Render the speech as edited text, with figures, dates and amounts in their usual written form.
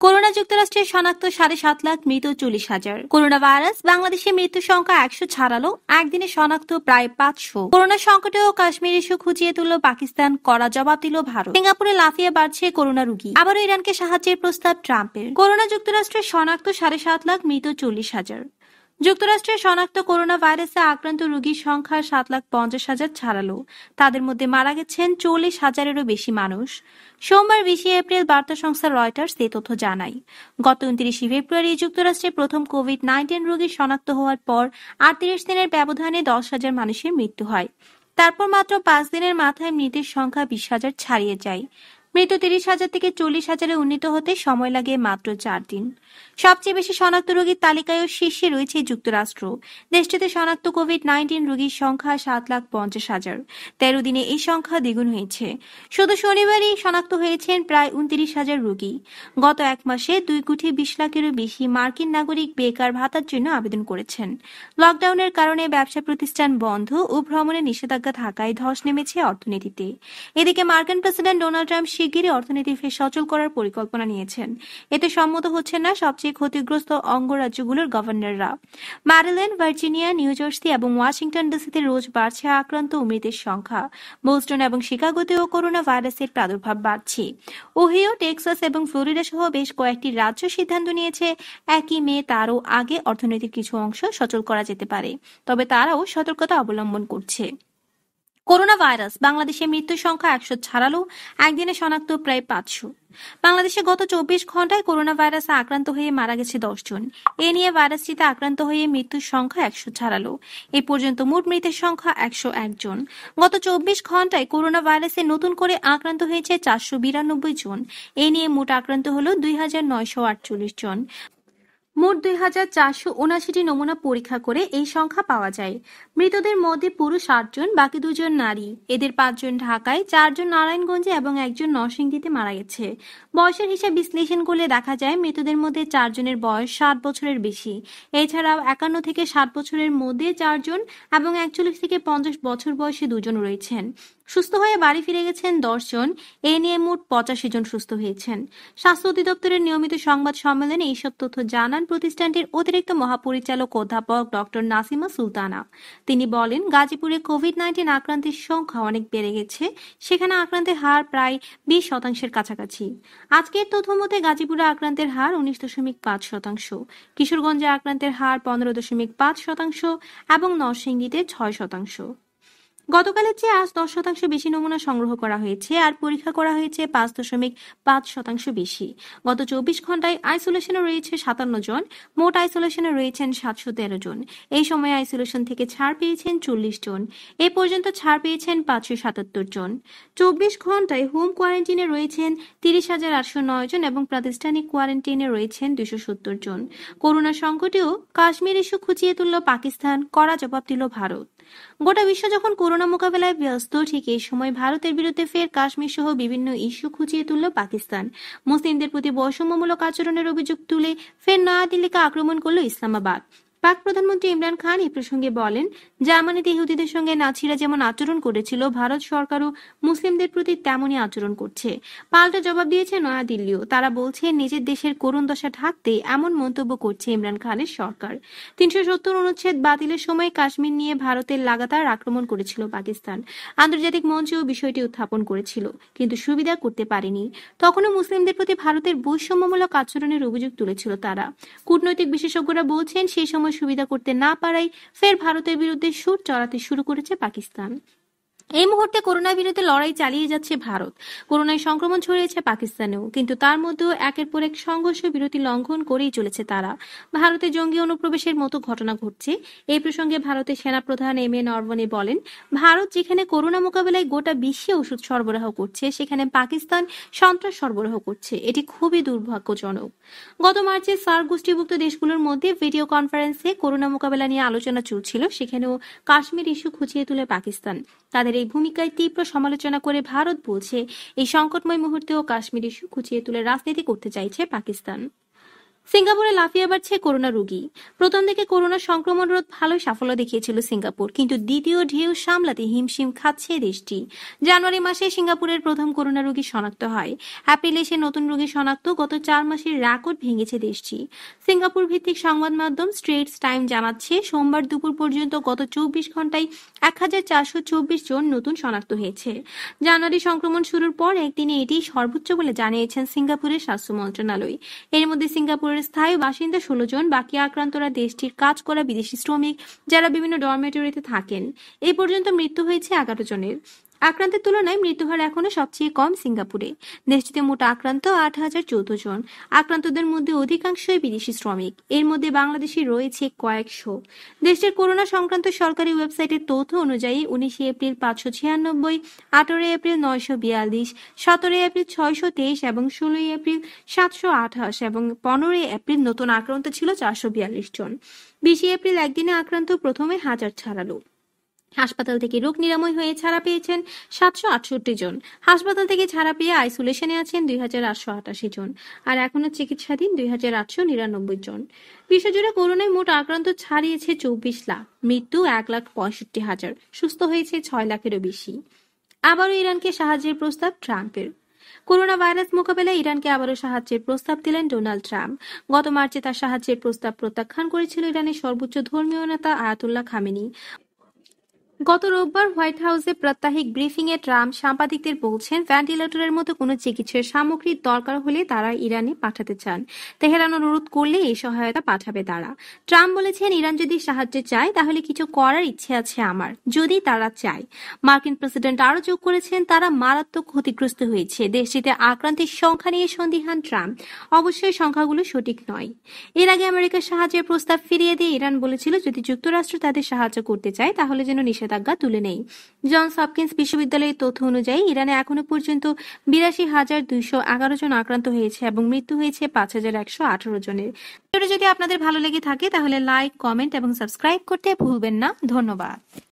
Corona যুক্তরাষ্ট্রে শনাক্ত 7.5 লাখ, মৃত 40,000। করোনা ভাইরাস বাংলাদেশে মৃত্যু সংখ্যা 100 ছাড়ালো, একদিনে শনাক্ত প্রায় 500। করোনা সংকটেও কাশ্মীর ইস্যু খুঁজিয়ে তুলল পাকিস্তান, কড়া জবাব দিল ভারত। সিঙ্গাপুরে লাফিয়ে বাড়ছে করোনা রোগী, আবারও ইরানকে সাহায্যের প্রস্তাব ট্রাম্পের। করোনা যুক্তরাষ্ট্রে শনাক্ত 7.5 লাখ, মৃত 40,000। যুক্তরাষ্ট্রে শনাক্ত করোনা ভাইরাসে আক্রান্ত রোগীর সংখ্যা 7,50,000 ছাড়ালো। তাদের মধ্যে মারা গেছেন 40,000-এরও বেশি মানুষ। সোমবার 20 এপ্রিল বার্তা সংস্থা রয়টার্স এ তথ্য জানায়। গত 29 ফেব্রুয়ারি যুক্তরাষ্ট্রে প্রথম কোভিড-19 রোগী শনাক্ত হওয়ার পর 38 দিনের ব্যবধানে 10,000 মানুষের মৃত্যু হয়। তারপর মাত্র 5 দিনের মাথায় মৃতের সংখ্যা 20,000 ছাড়িয়ে যায়। মৃত 30,000 থেকে 40,000-এ উন্নীত হতে সময় লাগে মাত্র 4 দিন। সবচেয়ে বেশি শনাক্ত রোগীর তালিকায়ও শীর্ষে রয়েছে যুক্তরাষ্ট্র। দেশটিতে শনাক্ত কোভিড-19 রোগীর সংখ্যা 7,50,000। 13 দিনে এই সংখ্যা দ্বিগুণ হয়েছে। শুধু শনিবারই শনাক্ত হয়েছেন প্রায় 29,000 রোগী। গত এক মাসে 2,20,00,000-এরও বেশি মার্কিন নাগরিক বেকার ভাতার জন্য আবেদন করেছেন। লকডাউনের কারণে ব্যবসা প্রতিষ্ঠান বন্ধ ও ভ্রমণে নিষেধাজ্ঞা থাকায় ধস নেমেছে অর্থনীতিতে। এদিকে মার্কিন প্রেসিডেন্ট ডোনাল্ড ট্রাম্প শিগগিরই অর্থনীতি ফের সচল করার পরিকল্পনা নিয়েছেন। এতে সম্মত হচ্ছেন না সবচেয়ে ক্ষতিগ্রস্ত অঙ্গরাজ্যগুলোর গভর্নররা। ম্যারিল্যান্ড, ভার্জিনিয়া, নিউ জার্সি এবং ওয়াশিংটন ডিসিতে রোজ বাড়ছে আক্রান্ত ও মৃতের সংখ্যা। বোস্টন এবং শিকাগোতেও করোনা ভাইরাসের প্রাদুর্ভাব বাড়ছে। ওহিও, টেক্সাস এবং ফ্লোরিডা সহ বেশ কয়েকটি রাজ্য সিদ্ধান্ত নিয়েছে 1 মে তারও আগে অর্থনীতির কিছু অংশ সচল করা যেতে পারে, তবে তারাও সতর্কতা অবলম্বন করছে। করোনা ভাইরাস বাংলাদেশে মৃত্যুর সংখ্যা 100 ছাড়ালো, একদিনে শনাক্ত প্রায় 500। বাংলাদেশে গত 24 ঘন্টায় করোনা ভাইরাসে আক্রান্ত হয়ে মারা গেছে 10 জন। এ নিয়ে ভাইরাসটিতে আক্রান্ত হয়ে মৃত্যুর সংখ্যা 100 ছাড়ালো। এ পর্যন্ত মোট মৃতের সংখ্যা 101 জন। গত 24 ঘন্টায় করোনা ভাইরাসে নতুন করে আক্রান্ত হয়েছে 492 জন। এ নিয়ে মোট আক্রান্ত হল 2,948 জন। মোট 2,479টি নমুনা পরীক্ষা করে এই সংখ্যা পাওয়া যায়। মৃতদের মধ্যে পুরুষ 8 জন, বাকি 2 জন নারী। এদের 5 জন ঢাকায়, 4 জন নারায়ণগঞ্জে এবং 1 জন নরসিংদীতে মারা গেছে। বয়সের হিসাব বিশ্লেষণ করলে দেখা যায় মৃতদের মধ্যে 4 জনের বয়স 60 বছরের বেশি। এছাড়াও 51 থেকে 60 বছরের মধ্যে 4 জন এবং 41 থেকে 50 বছর বয়সী 2 জন রয়েছেন। সুস্থ হয়ে বাড়ি ফিরে গেছেন 10 জন। এ নিয়ে মোট 85 জন সুস্থ হয়েছেন। স্বাস্থ্য অধিদপ্তরের নিয়মিত সংবাদ সম্মেলনে এইসব তথ্য জানান প্রতিষ্ঠানটির অতিরিক্ত মহাপরিচালক অধ্যাপক ডক্টর নাসিমা সুলতানা। তিনি বলেন, গাজীপুরে কোভিড-19 আক্রান্তের সংখ্যা অনেক বেড়ে গেছে। সেখানে আক্রান্তের হার প্রায় 20% কাছাকাছি। আজকের তথ্য মতে গাজীপুরে আক্রান্তের হার 19.5%, কিশোরগঞ্জে আক্রান্তের হার 15.5% এবং নরসিংদীতে 6%। গতকালের চেয়ে আজ 10% বেশি নমুনা সংগ্রহ করা হয়েছে আর পরীক্ষা করা হয়েছে 5.5% বেশি। গত 24 ঘন্টায় আইসোলেশনে রয়েছে 57 জন। মোট আইসোলেশনে রয়েছেন 713 জন। এই সময় আইসোলেশন থেকে ছাড় পেয়েছেন 40 জন। এ পর্যন্ত ছাড় পেয়েছেন 577 জন। 24 ঘন্টায় হোম কোয়ারেন্টিনে রয়েছেন 30,809 জন এবং প্রাতিষ্ঠানিক কোয়ারেন্টিনে রয়েছেন 270 জন। করোনা সংকটেও কাশ্মীর ইস্যু খুঁচিয়ে তুলল পাকিস্তান, কড়া জবাব দিল ভারত। গোটা বিশ্ব যখন করোনা মোকাবেলায় ব্যস্ত, ঠিক এই সময় ভারতের বিরুদ্ধে ফের কাশ্মীর সহ বিভিন্ন ইস্যু খুঁচিয়ে তুলল পাকিস্তান। মুসলিমদের প্রতি বৈষম্যমূলক আচরণের অভিযোগ তুলে ফের নয়াদিল্লিকে আক্রমণ করল ইসলামাবাদ। পাক প্রধানমন্ত্রী ইমরান খান এই প্রসঙ্গে বলেন, জার্মানিতে ইহুদিদের সঙ্গে নাছিরা যেমন আচরণ করেছিল, ভারত সরকারও মুসলিমদের প্রতি তেমনই আচরণ করছে। পাল্টা জবাব দিয়েছে নয়াদিল্লিও। তারা বলছে, নিজের দেশের করুণ দশা ঢাকতে এমন মন্তব্য করছে ইমরান খানের সরকার। 370 অনুচ্ছেদ বাতিলের সময় কাশ্মীর নিয়ে ভারতের লাগাতার আক্রমণ করেছিল পাকিস্তান। আন্তর্জাতিক মঞ্চেও বিষয়টি উত্থাপন করেছিল, কিন্তু সুবিধা করতে পারেনি। তখনও মুসলিমদের প্রতি ভারতের বৈষম্যমূলক আচরণের অভিযোগ তুলেছিল তারা। কূটনৈতিক বিশেষজ্ঞরা বলছেন, সেই সময় সুবিধা করতে না পারায় ফের ভারতের বিরুদ্ধে সুর চড়াতে শুরু করেছে পাকিস্তান। এই মুহূর্তে করোনার বিরুদ্ধে লড়াই চালিয়ে যাচ্ছে ভারত। করোনায় সংক্রমণ ছড়িয়েছে পাকিস্তানেও, কিন্তু তার মধ্যেও একের পর এক সংঘর্ষ বিরতি লঙ্ঘন করেই চলেছে তারা। ভারতে জঙ্গি অনুপ্রবেশের মতো ঘটনা ঘটছে। এই প্রসঙ্গে ভারতের সেনাপ্রধান এম.এ. নরবণে বলেন, ভারত যেখানে করোনা মোকাবেলায় গোটা বিশ্বে ওষুধ সরবরাহ করছে, সেখানে পাকিস্তান সন্ত্রাস সরবরাহ করছে। এটি খুবই দুর্ভাগ্যজনক। গত মার্চে সার্ক গোষ্ঠীভুক্ত দেশগুলোর মধ্যে ভিডিও কনফারেন্সে করোনা মোকাবেলা নিয়ে আলোচনা চলছিল। সেখানেও কাশ্মীর ইস্যু খুঁচিয়ে তুলে পাকিস্তান। তাদের এই ভূমিকায় তীব্র সমালোচনা করে ভারত বলছে, এই সংকটময় মুহূর্তেও কাশ্মীর ইস্যু খুঁচিয়ে তুলে রাজনীতি করতে চাইছে পাকিস্তান। সিঙ্গাপুরে লাফিয়ে বাড়ছে করোনা রোগী। প্রথম দিকে করোনা সংক্রমণ রোধ ভালো সাফল্য দেখিয়েছিল সিঙ্গাপুর, কিন্তু দ্বিতীয় ঢেউ সামলাতে হিমশিম খাচ্ছে দেশটি। জানুয়ারি মাসে সিঙ্গাপুরের প্রথম করোনা রোগী শনাক্ত হয়। এপ্রিলে এসে নতুন রোগী শনাক্ত, গত 4 মাসের রেকর্ড ভেঙেছে দেশটি। সিঙ্গাপুর ভিত্তিক সংবাদ মাধ্যম স্ট্রেটস টাইম জানাচ্ছে, সোমবার দুপুর পর্যন্ত গত 24 ঘন্টায় 1424 জন নতুন শনাক্ত হয়েছে। জানুয়ারি সংক্রমণ শুরুর পর একদিনে এটি সর্বোচ্চ বলে জানিয়েছেন সিঙ্গাপুরের স্বাস্থ্য মন্ত্রণালয়। এর মধ্যে সিঙ্গাপুরের স্থায়ী বাসিন্দা 16 জন, বাকি আক্রান্তরা দেশটির কাজ করা বিদেশি শ্রমিক যারা বিভিন্ন ডরমেটরিতে থাকেন। এই পর্যন্ত মৃত্যু হয়েছে 11 জনের। আক্রান্তের তুলনায় মৃত্যুহার এখনো সবচেয়ে কম সিঙ্গাপুরে। দেশটিতে মোট আক্রান্ত 8014 জন। আক্রান্তদের মধ্যে অধিকাংশই বিদেশি শ্রমিক, এর মধ্যে বাংলাদেশি রয়েছে কয়েকশো। দেশটির করোনা সংক্রান্ত সরকারি ওয়েবসাইটের তথ্য অনুযায়ী 19 এপ্রিল 596, 18 এপ্রিল 942, 17 এপ্রিল 623 এবং 16 এপ্রিল 728 এবং 15 এপ্রিল নতুন আক্রান্ত ছিল 442 জন। 20 এপ্রিল একদিনে আক্রান্ত প্রথমে 1000 ছাড়ালো। হাসপাতাল থেকে রোগ নিরাময় হয়ে ছাড়া পেয়েছেন 768 জন। হাসপাতাল থেকে ছাড়া পেয়ে আইসোলেশনে আছেন 2888 জন, আর এখনো চিকিৎসাধীন 2899 জন। বিশ্বজুড়ে করোনায় মোট আক্রান্ত ছাড়িয়েছে 24 লাখ, মৃত্যু 1,65,000, সুস্থ হয়েছে 6 লাখেরও বেশি। আবারও ইরানকে সাহায্যের প্রস্তাব ট্রাম্পের। করোনা ভাইরাস মোকাবেলায় ইরানকে আবারও সাহায্যের প্রস্তাব দিলেন ডোনাল্ড ট্রাম্প। গত মার্চে তার সাহায্যের প্রস্তাব প্রত্যাখ্যান করেছিল ইরানের সর্বোচ্চ ধর্মীয় নেতা আয়াতুল্লাহ খামেনি। গত রোববার হোয়াইট হাউসে প্রাত্যহিক ব্রিফিং এ ট্রাম্প সাংবাদিকদের বলছেন, ভেন্টিলেটরের মতো কোনো চিকিৎসার সামগ্রীর দরকার হলে তারা ইরানে পাঠাতে চান। তেহরান অনুরোধ করলে এই সহায়তা পাঠাবে তারা। ট্রাম্প বলেছেন, ইরান যদি সাহায্য চায় তাহলে কিছু করার ইচ্ছে আছে আমার, যদি তারা চায়। মার্কিন প্রেসিডেন্ট আরও যোগ করেছেন, তারা মারাত্মক ক্ষতিগ্রস্ত হয়েছে। দেশটিতে আক্রান্তের সংখ্যা নিয়ে সন্দিহান ট্রাম্প। অবশ্যই সংখ্যাগুলো সঠিক নয়। এর আগে আমেরিকার সাহায্যের প্রস্তাব ফিরিয়ে দিয়ে ইরান বলেছিল, যদি যুক্তরাষ্ট্র তাদের সাহায্য করতে চায় তাহলে যেন নিষেধাজ্ঞা তুলে নেই। জনস হপকিন্স বিশ্ববিদ্যালয়ের তথ্য অনুযায়ী ইরানে এখনো পর্যন্ত 82,211 জন আক্রান্ত হয়েছে এবং মৃত্যু হয়েছে 5,118 জনের। যদি আপনাদের ভালো লেগে থাকে তাহলে লাইক, কমেন্ট এবং সাবস্ক্রাইব করতে ভুলবেন না। ধন্যবাদ।